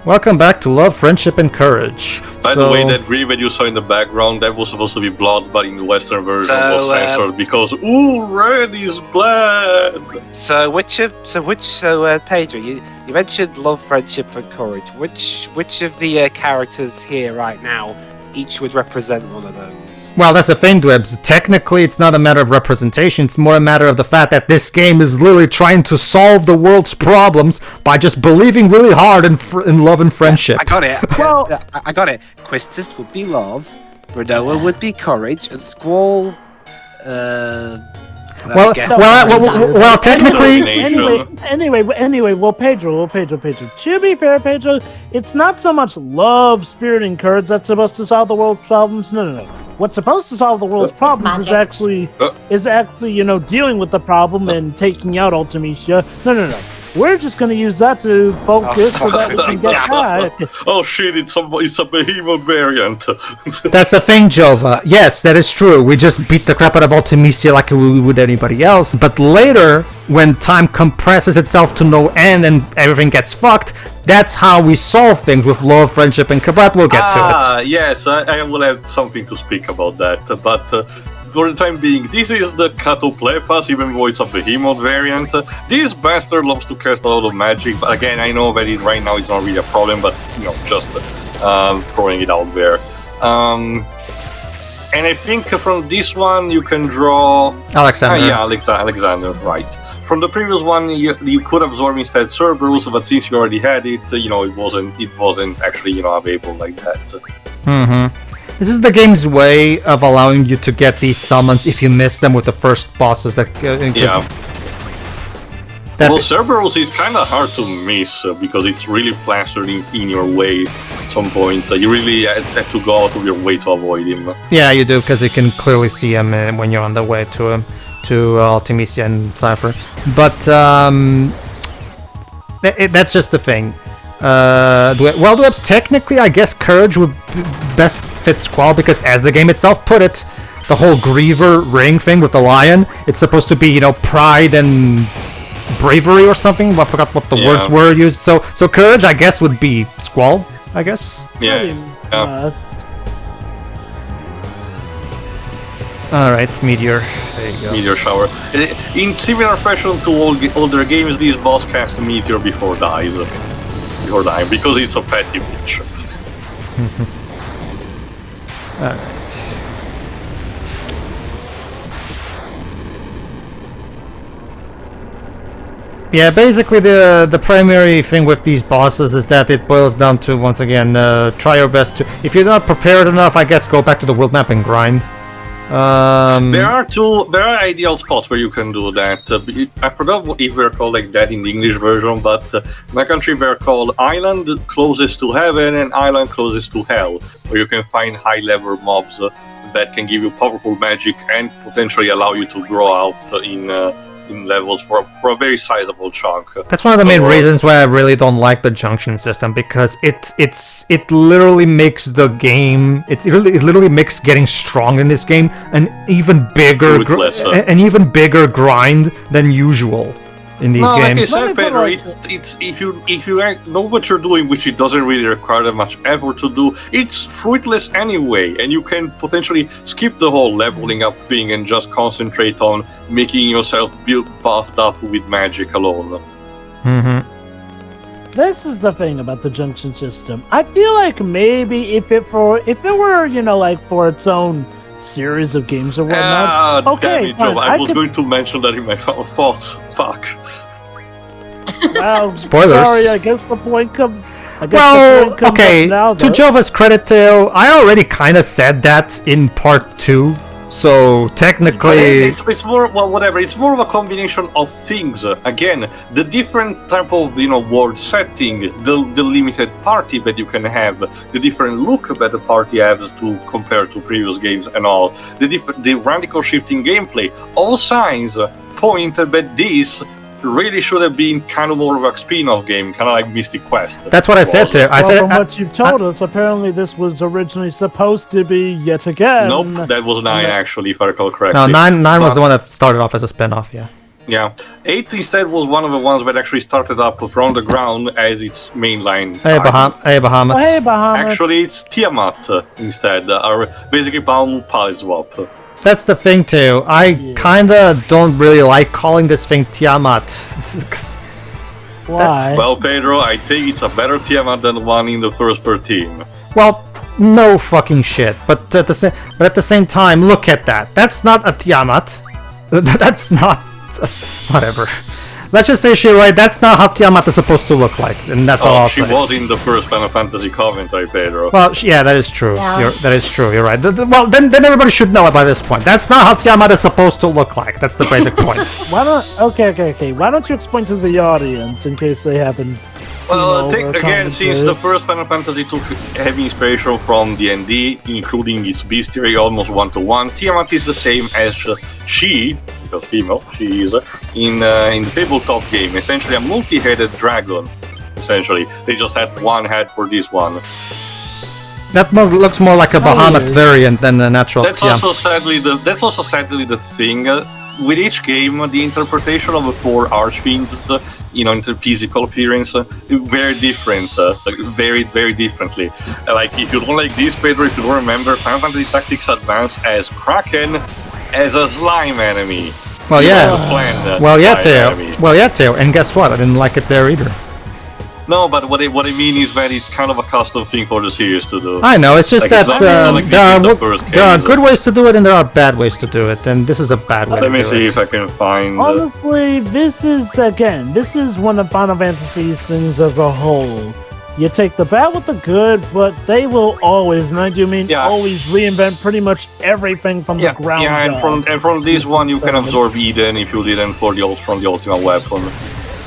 Welcome back to Love, Friendship, and Courage. By the way, that green that you saw in the background, that was supposed to be blood, but in the Western version was censored because, ooh, red is blood! Pedro, you mentioned Love, Friendship, and Courage. Which of the characters here right now each would represent one of those? Well, that's the thing, Dwebs. Technically, it's not a matter of representation. It's more a matter of the fact that this game is literally trying to solve the world's problems by just believing really hard in love and friendship. I got it. Well, I got it. Quistis would be love, Renoa would be courage, and Squall. Well, technically. Anyway. Well, Pedro. To be fair, Pedro, it's not so much love, spirit, and courage that's supposed to solve the world's problems. No. What's supposed to solve the world's problems is actually, dealing with the problem and taking out Ultimecia. No. We're just going to use that to focus so that we can get back. Oh shit, it's a behemoth variant. That's the thing, Jova. Yes, that is true. We just beat the crap out of Ultimecia like we would anybody else. But later, when time compresses itself to no end and everything gets fucked, that's how we solve things with love, friendship, and but we'll get to it. Yes, I will have something to speak about that. But for the time being, this is the Catoplepas, even though it's a behemoth variant. This bastard loves to cast a lot of magic, but again, I know that right now it's not really a problem, but just throwing it out there. And I think from this one you can draw Alexander. Alexander, right. From the previous one, you could absorb instead Cerberus, but since you already had it, it wasn't actually available like that. Mm-hmm. This is the game's way of allowing you to get these summons if you miss them with the first bosses. Well, Cerberus is kind of hard to miss because it's really plastered in your way at some point. You really have to go out of your way to avoid him. Yeah, you do, because you can clearly see him when you're on the way to Ultimecia and Cypher. But that's just the thing. Dwebs, technically, I guess Courage would best fit Squall because, as the game itself put it, the whole Griever ring thing with the lion, it's supposed to be, pride and bravery or something. I forgot what the words were used. So Courage, I guess, would be Squall, I guess. Yeah. Alright, Meteor. There you go. Meteor Shower. In similar fashion to older games, this boss casts Meteor before dying, because it's a petty bitch. Alright. Yeah, basically the primary thing with these bosses is that it boils down to, once again, try your best to... If you're not prepared enough, I guess go back to the world map and grind. There are ideal spots where you can do that. I forgot if they're called like that in the English version, but in my country they're called Island Closest to Heaven and Island Closest to Hell, where you can find high-level mobs that can give you powerful magic and potentially allow you to grow out in levels for a very sizable chunk. That's one of the main reasons why I really don't like the junction system, because it literally makes the game, it literally makes getting strong in this game an even bigger grind than usual in these games. Like I said, Pedro, it's if you know what you're doing, which it doesn't really require that much effort to do, it's fruitless anyway, and you can potentially skip the whole leveling up thing and just concentrate on making yourself buffed up with magic alone. Mm-hmm. This is the thing about the junction system. I feel like maybe if it were, for its own series of games or whatnot. Okay, damn it, I was going to mention that in my thoughts. Fuck. Well, spoilers. Sorry, I guess the point comes. Okay. Now, to Jova's credit, Teo, I already kind of said that in part 2. So technically, it's more whatever. It's more of a combination of things. Again, the different type of world setting, the limited party that you can have, the different look that the party has to compare to previous games, and all the radical shifting gameplay. All signs point that this really should have been kind of more of a spin-off game, kind of like Mystic Quest. That's what I said to. From what you've told us, apparently this was originally supposed to be yet again. Nope, that was 9 actually, if I recall correctly. No, 9 was the one that started off as a spin-off. Yeah. Yeah, 8 instead was one of the ones that actually started up from the ground as its mainline. Hey, target. Hey, Bahamut. Oh, hey, Bahamut. Actually, it's Tiamat instead, or basically Palm Palette Swap. That's the thing too. I kinda don't really like calling this thing Tiamat. Why? Well, Pedro, I think it's a better Tiamat than the one in the first 13. Well, no fucking shit. But at the same time, look at that. That's not a Tiamat. That's not. Whatever. Let's just say right. That's not how Tiamat is supposed to look like, and that's all I'll she say. was in the first Final Fantasy commentary, Pedro. Well, yeah, that is true. Yeah. That is true. You're right. Well, then everybody should know it by this point. That's not how Tiamat is supposed to look like. That's the basic point. Why don't? Okay. Why don't you explain to the audience in case they haven't? Well, again, since the first Final Fantasy took heavy inspiration from D&D, including its bestiary almost one-to-one, Tiamat is the same as she, because female, she is, in the tabletop game. Essentially a multi-headed dragon, essentially. They just had one head for this one. That looks more like a Bahamut variant than a natural That's Tiamat. also sadly the thing. With each game, the interpretation of the 4 archfiends, in their physical appearance, very different, very, very differently. Like, if you don't like this, Pedro, if you don't remember, Final Fantasy Tactics Advance as Kraken as a slime enemy. Well, yeah. Well, yeah, Teo. Well, yeah, Teo. And guess what? I didn't like it there either. No, but what I mean is that it's kind of a custom thing for the series to do. I know, it's just Like, that it's not like there are good ways to do it and there are bad ways to do it, and this is a bad way to Let me do see it. if I can find... Honestly, this is one of Final Fantasy's things as a whole. You take the bad with the good, but they will always, and I do mean always, reinvent pretty much everything from the ground up. And from this one you can absorb Eden if you didn't from the Ultimate Weapon.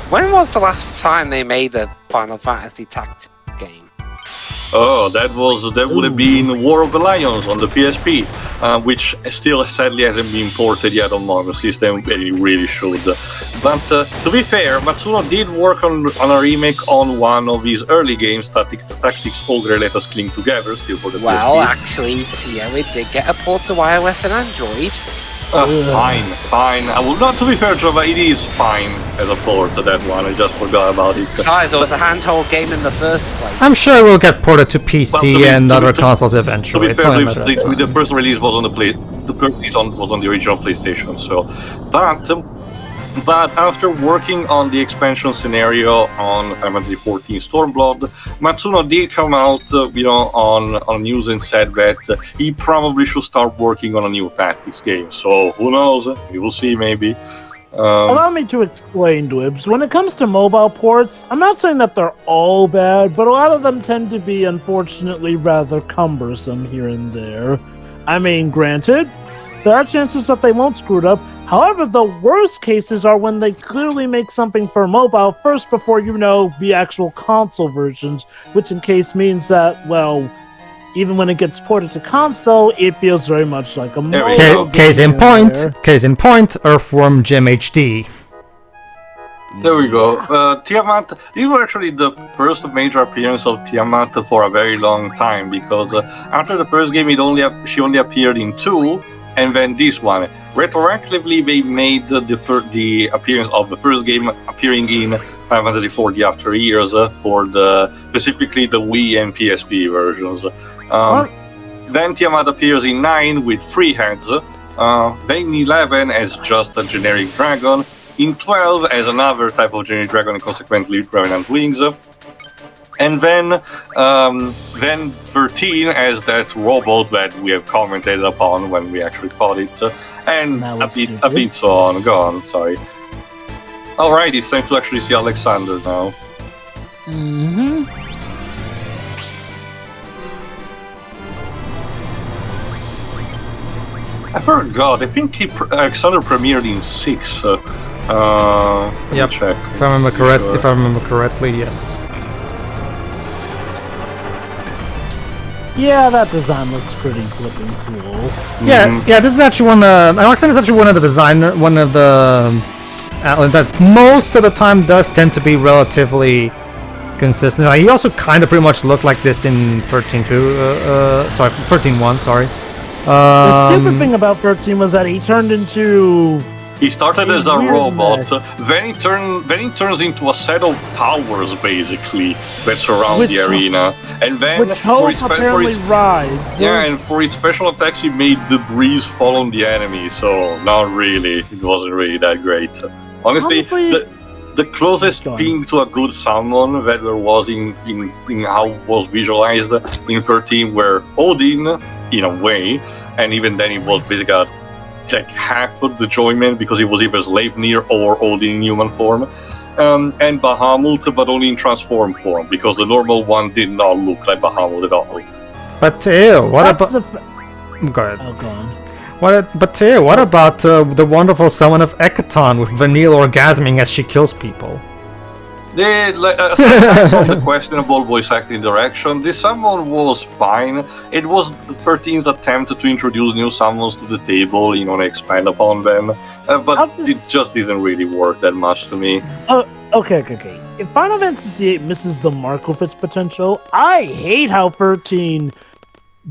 When was the last time they made a Final Fantasy Tactics game? Oh, that would have been War of the Lions on the PSP, which still sadly hasn't been ported yet on modern system, and it really should. But to be fair, Matsuno did work on a remake on one of his early games, Tactics Ogre Let Us Cling Together, still for the Well, PSP. actually, yeah, we did get a port to iOS and Android. Fine. I will not, to be fair, Java, it is fine as a port to that one. I just forgot about it. Besides, it was a handheld game in the first place. I'm sure we'll get ported to PC and other consoles To eventually. be It's fair, only a matter of time. the first release was on the first release was on the original PlayStation. So, but after working on the expansion scenario on Final Fantasy XIV Stormblood, Matsuno did come out, on news and said that he probably should start working on a new tactics game. So who knows? We will see, maybe. Allow me to explain, Dwibs. When it comes to mobile ports, I'm not saying that they're all bad, but a lot of them tend to be, unfortunately, rather cumbersome here and there. I mean, granted, there are chances that they won't screw it up. However, the worst cases are when they clearly make something for mobile first before the actual console versions, which in case means that, well, even when it gets ported to console, it feels very much like a mobile game. Case in point, Earthworm Jim HD. There we go. Tiamat, these were actually the first major appearance of Tiamat for a very long time, because after the first game she only appeared in 2, and then this one. Retroactively, they made the appearance of the first game appearing in Final Fantasy XIV after years for specifically the Wii and PSP versions. Then Tiamat appears in 9 with 3 heads, then in 11 as just a generic dragon, in 12 as another type of generic dragon and consequently revenant wings, and then 13 as that robot that we have commented upon when we actually fought it, and a bit so on. Go on, sorry. Alright, it's time to actually see Alexander now. I forgot, I think Alexander premiered in 6. Yep. Check. If I remember correctly, yes. Yeah, that design looks pretty flippin' cool. Yeah, this is actually Alexander's actually one of the that most of the time does tend to be relatively consistent. He also kind of pretty much looked like this in 13.1, sorry. The stupid thing about 13 was that he turned into He started as a weird robot, mech. then he turns into a set of towers, basically, that surround Which- the arena. And then, Which Hope apparently rides. yeah, and for his special attacks, he made debris fall on the enemy, so not really. It wasn't really that great. Honestly, the closest Go on. thing to a good summon that there was in how it was visualized in 13 were Odin, in a way, and even then it was basically like half of the enjoyment because it was either Sleipnir or Odin in human form. And Bahamut, but only in transformed form, because the normal one did not look like Bahamut at all. But ew, what That's about? Go ahead. Oh, go on. But ew, what about the wonderful summon of Ekaton with Vanille orgasming as she kills people? Aside from the questionable voice acting direction, this summon was fine. It was 13's attempt to introduce new summons to the table, and expand upon them. But it just didn't really work that much to me. Okay. If Final Fantasy VIII misses the mark of its potential, I hate how 13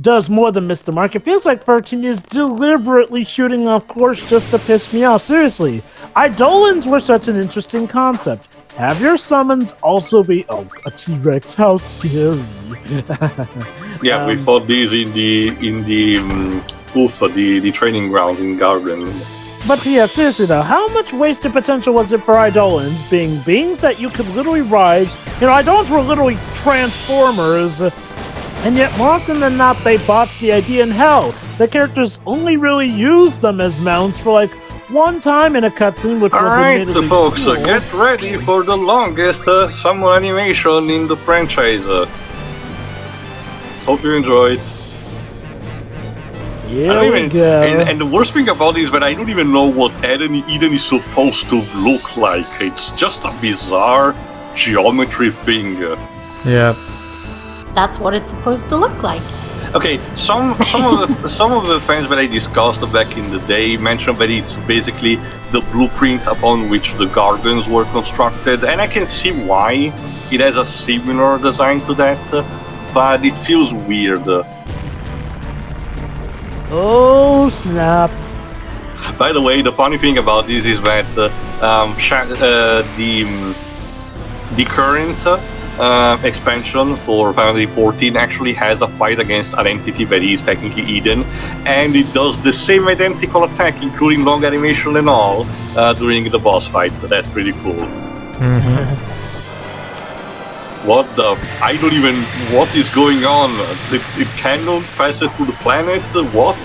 does more than miss the mark. It feels like 13 is deliberately shooting off course just to piss me off. Seriously, Eidolons were such an interesting concept. Have your summons also be a T-Rex? How scary! Yeah, we fought these in the training ground in Garden. But yeah, seriously though, how much wasted potential was it for Eidolons being beings that you could literally ride? Eidolons were literally transformers, and yet more often than not, they botched the idea. And hell, the characters only really used them as mounts for like one time in a cutscene, which was Alright, admittedly folks, cool. get ready for the longest summon animation in the franchise. Hope you enjoyed. Here we go. And the worst thing about it is that I don't even know what Eden is supposed to look like. It's just a bizarre geometry thing. Yeah. That's what it's supposed to look like. Okay, some of the fans that I discussed back in the day mentioned that it's basically the blueprint upon which the gardens were constructed, and I can see why it has a similar design to that, but it feels weird. Oh snap! By the way, the funny thing about this is that the current expansion for Final Fantasy 14 actually has a fight against an entity that is technically Eden, and it does the same identical attack, including long animation and all, during the boss fight. So that's pretty cool. What the? I don't even. What is going on? The cannon passes through the planet? What?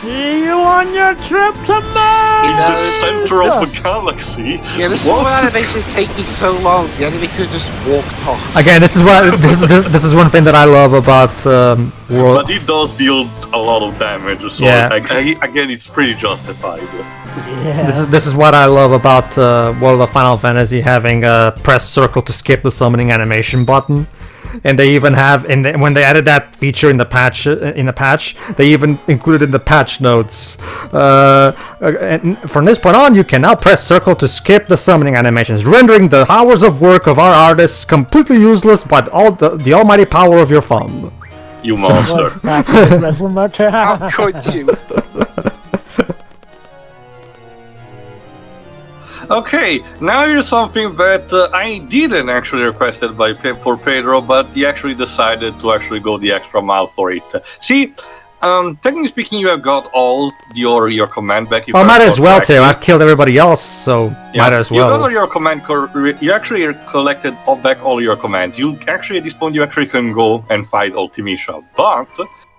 See you on your trip to Mars! In the center of the galaxy? Yeah, this is What? why animations taking so long. The enemy could have just walked off. Again, this is one thing that I love about World. But it does deal a lot of damage, so Yeah. again, it's pretty justified. Yeah. This is what I love about World of Final Fantasy having a press circle to skip the summoning animation button, and they even have when they added that feature in the patch they even included in the patch notes. And from this point on, you can now press circle to skip the summoning animations, rendering the hours of work of our artists completely useless by the almighty power of your thumb. You monster. How could you? Okay, now here's something that I didn't actually request it for Pedro, but he actually decided to actually go the extra mile for it. See, technically speaking, you have got all your command back. Well, might as well, too. I've killed everybody else, so might as You got all well. your command. You actually collected back all your commands. You actually at this point you actually can go and fight Ultimecia, but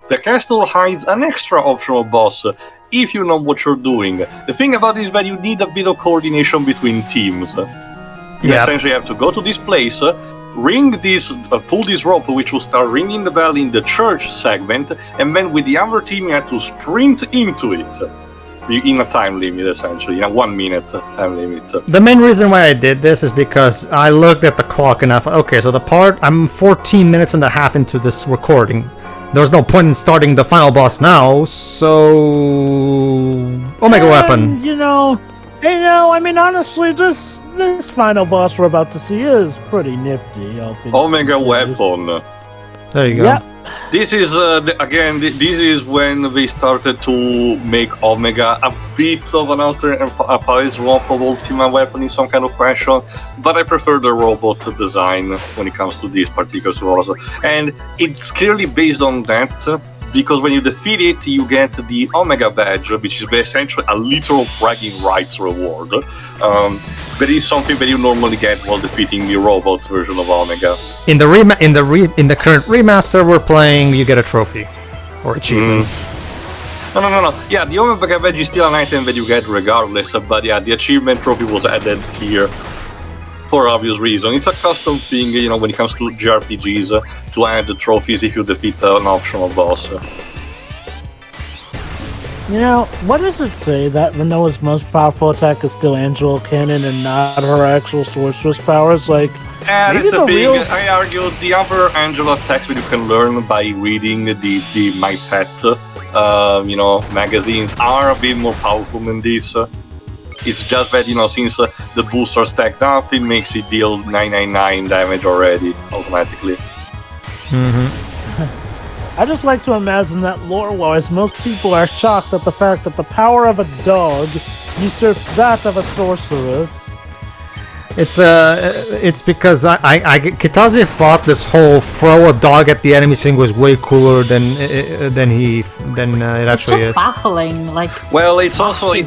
the castle hides an extra optional boss. If you know what you're doing. The thing about it is that you need a bit of coordination between teams. You essentially have to go to this place, pull this rope, which will start ringing the bell in the church segment, and then with the other team you have to sprint into it. In a time limit, essentially, in a 1 minute time limit. The main reason why I did this is because I looked at the clock and I thought, okay, so I'm 14 minutes and a half into this recording. There's no point in starting the final boss now, so Omega Weapon. I mean, honestly, this final boss we're about to see is pretty nifty. Omega Weapon. There you go. Yep. This is this is when they started to make Omega a bit of an alternate palette swap of Ultima weapon in some kind of fashion, but I prefer the robot design when it comes to these particular swords, and it's clearly based on that. Because when you defeat it, you get the Omega badge, which is essentially a literal bragging rights reward. But it's something that you normally get while defeating the robot version of Omega. In the current remaster we're playing, you get a trophy or achievements. No. Yeah, the Omega badge is still an item that you get regardless. But yeah, the achievement trophy was added here for obvious reason. It's a custom thing, when it comes to JRPGs, to add the trophies if you defeat an optional boss. What does it say that Renoa's most powerful attack is still Angela Cannon and not her actual sorceress powers? Like, that's the thing. I argue the other Angela attacks that you can learn by reading the My Pet, magazines are a bit more powerful than this. It's just that, since the boosts are stacked up, it makes it deal 999 damage already, automatically. I just like to imagine that lore-wise, most people are shocked at the fact that the power of a dog usurps that of a sorceress. It's because Kitazi thought this whole throw a dog at the enemies thing was way cooler than it actually is. It's just baffling, like. Well, it's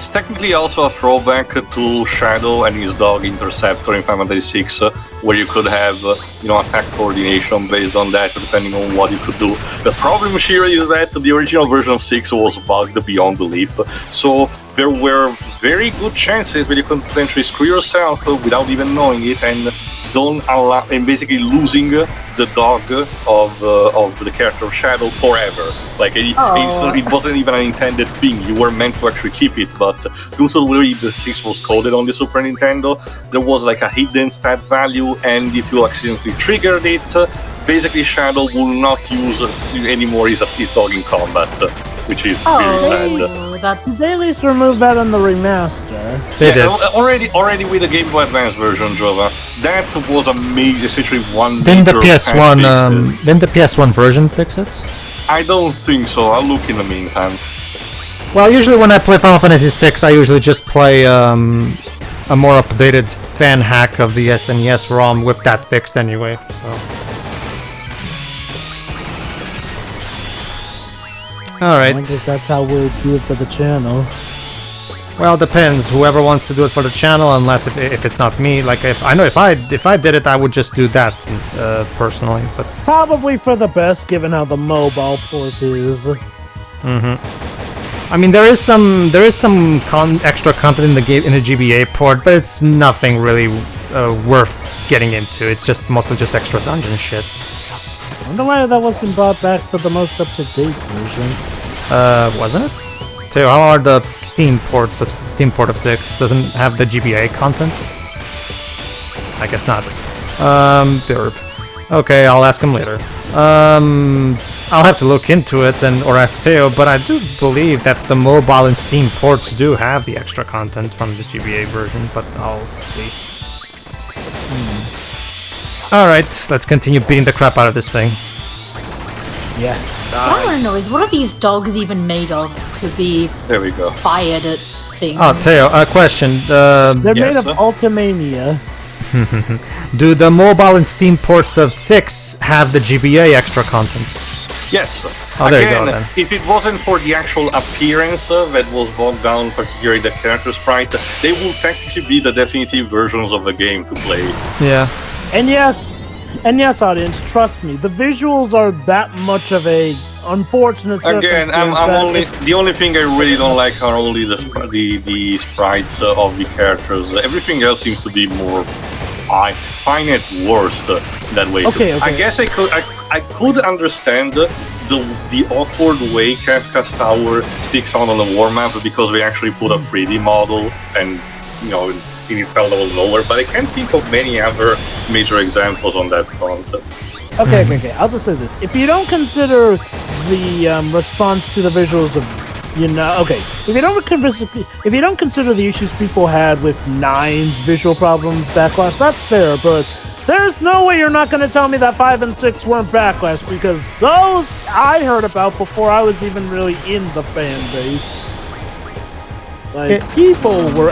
technically also a throwback to Shadow and his dog Interceptor in Final Fantasy VI, where you could have attack coordination based on that, depending on what you could do. The problem here is that the original version of 6 was bugged beyond belief, so there were very good chances that you could potentially screw yourself without even knowing it, and basically losing the dog of the character of Shadow forever. Like it wasn't even an intended thing. You were meant to actually keep it, but due to the way the 6 was coded on the Super Nintendo, there was like a hidden stat value, and if you accidentally triggered it, basically Shadow will not use anymore his dog in combat, which is very sad. They at least removed that in the remaster. They did. Already with the Game Boy Advance version, Jova, that was a major, essentially one. Didn't the PS1 version fix it? I don't think so. I'll look in the meantime. Well, usually when I play Final Fantasy VI, I usually just play a more updated fan hack of the SNES ROM with that fixed anyway. So. Alright. I guess that's how we'll do it for the channel. Well, depends. Whoever wants to do it for the channel, unless if it's not me. Like if I did it, I would just do that personally. But probably for the best, given how the mobile port is. I mean, there is some extra content in the game in the GBA port, but it's nothing really worth getting into. It's just mostly just extra dungeon shit. I wonder why that wasn't brought back for the most up-to-date version. Wasn't it? Teo, how are the Steam port of 6? Doesn't have the GBA content? I guess not. Okay, I'll ask him later. I'll have to look into it or ask Teo, but I do believe that the mobile and Steam ports do have the extra content from the GBA version, but I'll see. Alright, let's continue beating the crap out of this thing. Yes. What I want to know is, what are these dogs even made of to be there we go. fired at things? Oh, Teo, a question. They're made of Ultimecia. Do the mobile and Steam ports of 6 have the GBA extra content? Yes. Oh, there you go, then. If it wasn't for the actual appearance that was bogged down, particularly the character sprite, they will technically be the definitive versions of the game to play. Yeah. And yes, audience, trust me, the visuals are that much of a unfortunate circumstance. Again, the only thing I really don't like are only the sprites of the characters. Everything else seems to be more. I find it worse that way. Okay. I guess I could understand the awkward way Kafka's Tower sticks out on the war map because we actually put a 3D model and it fell out of nowhere, but I can't think of many other major examples on that front. Okay. I'll just say this: if you don't consider the response to the visuals of, if you don't consider the issues people had with 9's visual problems backlash, that's fair. But There's no way you're not going to tell me that 5 and 6 weren't backlash, because those I heard about before I was even really in the fan base. Like, people were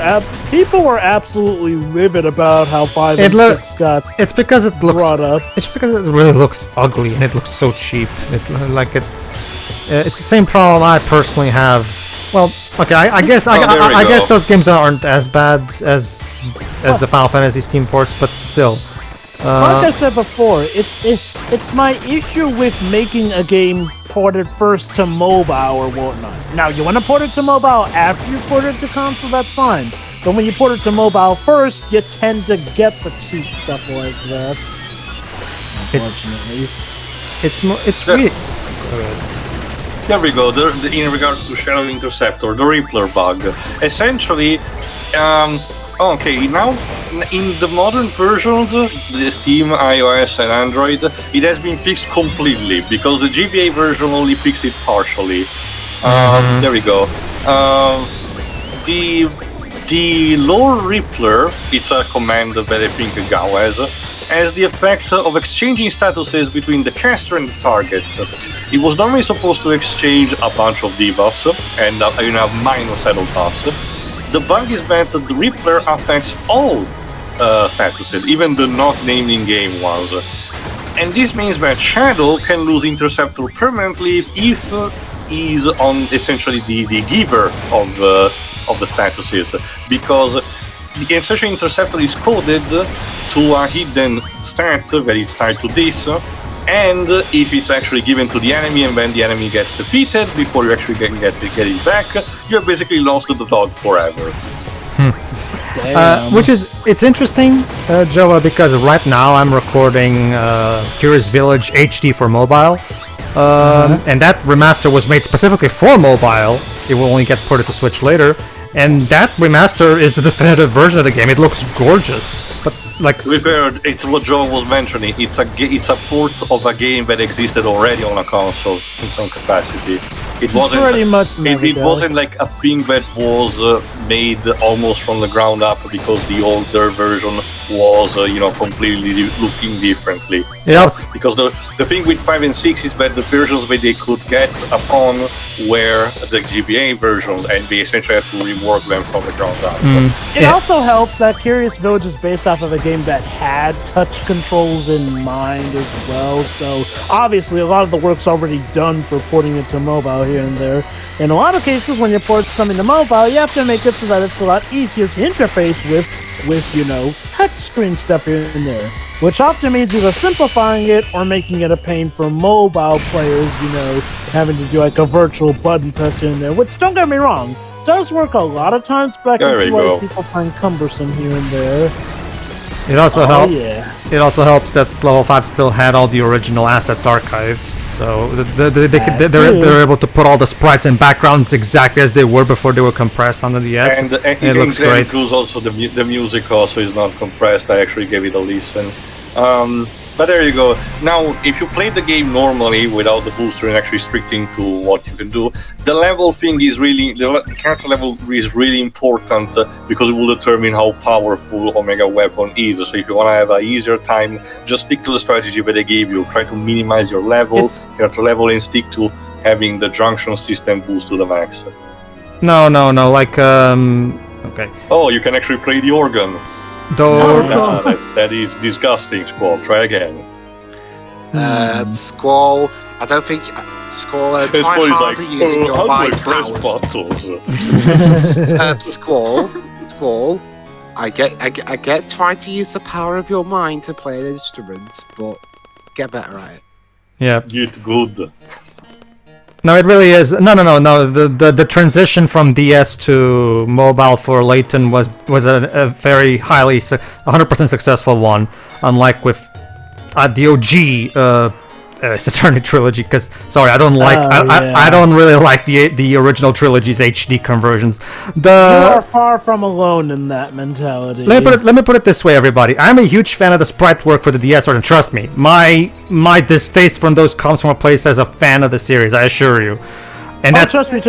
absolutely livid about how 5 and 6 got It's because it looks brought up. It's because it really looks ugly and it looks so cheap. It's the same problem I personally have. Well, okay, I guess I guess those games aren't as bad as the Final Fantasy Steam ports, but still. Like I said before, it's my issue with making a game ported first to mobile or whatnot. Now, you want to port it to mobile after you port it to console, that's fine. But when you port it to mobile first, you tend to get the cheap stuff like that. Unfortunately. It's weird. There we go. In regards to Shadow Interceptor, the Rippler bug. Essentially, okay, now in the modern versions, the Steam, iOS, and Android, it has been fixed completely because the GBA version only fixed it partially. There we go. The lore Rippler, it's a command that I think Gao has the effect of exchanging statuses between the caster and the target. It was normally supposed to exchange a bunch of debuffs and minor saddle buffs. The bug is that the Rippler affects all statuses, even the not named in-game ones. And this means that Shadow can lose Interceptor permanently if he's on essentially the giver of the statuses, because the essential Interceptor is coded to a hidden stat that is tied to this, and if it's actually given to the enemy and when the enemy gets defeated before you actually can get it back, you have basically lost the dog forever. It's interesting, Joa, because right now I'm recording Curious Village HD for mobile, and that remaster was made specifically for mobile. It will only get ported to Switch later. And that remaster is the definitive version of the game. It looks gorgeous, but like. To be fair, it's what John was mentioning. It's a port of a game that existed already on a console in some capacity. It wasn't pretty much. It wasn't like a thing that was made almost from the ground up because the older version was completely looking differently. Yeah. Because the thing with 5 and 6 is that the versions that they could get upon were the GBA versions, and they essentially had to rework them from the ground up. It also helps that Curious Village is based off of a game that had touch controls in mind as well, so obviously a lot of the work's already done for porting it to mobile here and there. In a lot of cases, when your port's coming to mobile, you have to make it so that it's a lot easier to interface with touchscreen stuff here and there, which often means either simplifying it or making it a pain for mobile players, having to do like a virtual button press here and there, which, don't get me wrong, does work a lot of times, but I can see why people find cumbersome here and there. It also It also helps that Level 5 still had all the original assets archived, so they're able to put all the sprites and backgrounds exactly as they were before they were compressed on the DS. And it looks great. Includes also the music also is not compressed. I actually gave it a listen. But there you go. Now, if you play the game normally without the booster and actually restricting to what you can do, the level thing is the character level is really important because it will determine how powerful Omega Weapon is. So if you want to have an easier time, just stick to the strategy that they gave you. Try to minimize your character level, and stick to having the junction system boost to the max. No, like, okay. Oh, you can actually play the organ. That is disgusting, Squall. Try again. Squall, I don't think... Squall, try harder using your mind powers. Squall, I get trying to use the power of your mind to play instruments, but get better at it. Yeah. Get good. No, it really is. No. The transition from DS to mobile for Layton was a very highly 100% successful one. Unlike with the OG Eternity trilogy, because sorry, I don't like. I don't really like the original trilogy's HD conversions. You are far from alone in that mentality. Let me put it this way, everybody. I'm a huge fan of the sprite work for the DS, and trust me, my distaste from those comes from a place as a fan of the series. I assure you. And that's trust me.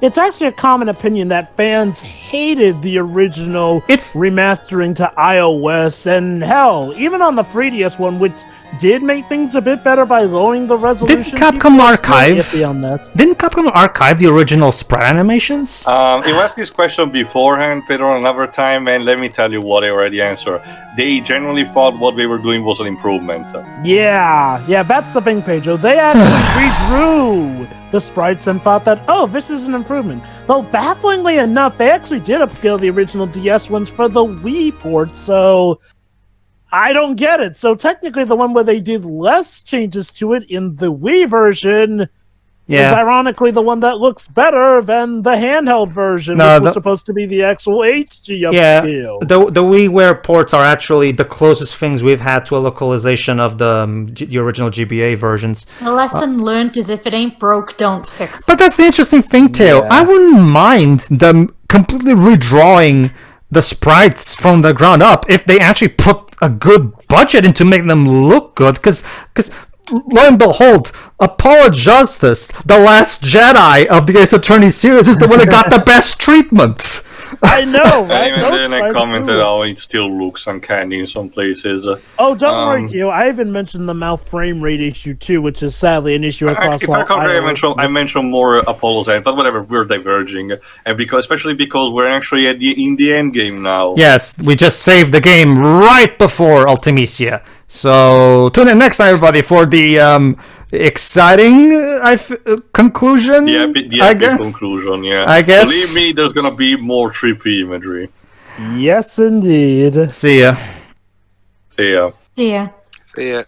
It's actually a common opinion that fans hated the original remastering to iOS, and hell, even on the 3DS one, which did make things a bit better by lowering the resolution. Didn't Capcom archive the original sprite animations? You asked this question beforehand, Pedro, another time, and let me tell you what I already answered. They generally thought what they were doing was an improvement. Yeah, that's the thing, Pedro. They actually redrew the sprites and thought that, oh, this is an improvement. Though, bafflingly enough, they actually did upscale the original DS ones for the Wii port, so I don't get it. So technically the one where they did less changes to it in the Wii version is ironically the one that looks better than the handheld version, which was supposed to be the actual HG upscale. The WiiWare ports are actually the closest things we've had to a localization of the original GBA versions. The lesson learned is if it ain't broke, don't fix it. But that's the interesting thing, Teo. I wouldn't mind them completely redrawing the sprites from the ground up if they actually put a good budget into making them look good, because lo and behold, Apollo Justice, the Last Jedi of the Ace Attorney series, is the one that got the best treatment. I know, right? And even then I commented how it still looks uncanny in some places. Oh, don't worry, Gio. I even mentioned the mouth frame rate issue too, which is sadly an issue across all. I mentioned more Apollo's end, but whatever, we're diverging, and especially because we're actually in the end game now. Yes, we just saved the game right before Ultimecia. So tune in next time, everybody, for the exciting conclusion. The epic conclusion, yeah. I guess. Believe me, there's gonna be more trippy imagery. Yes, indeed. See ya. See ya. See ya. See ya.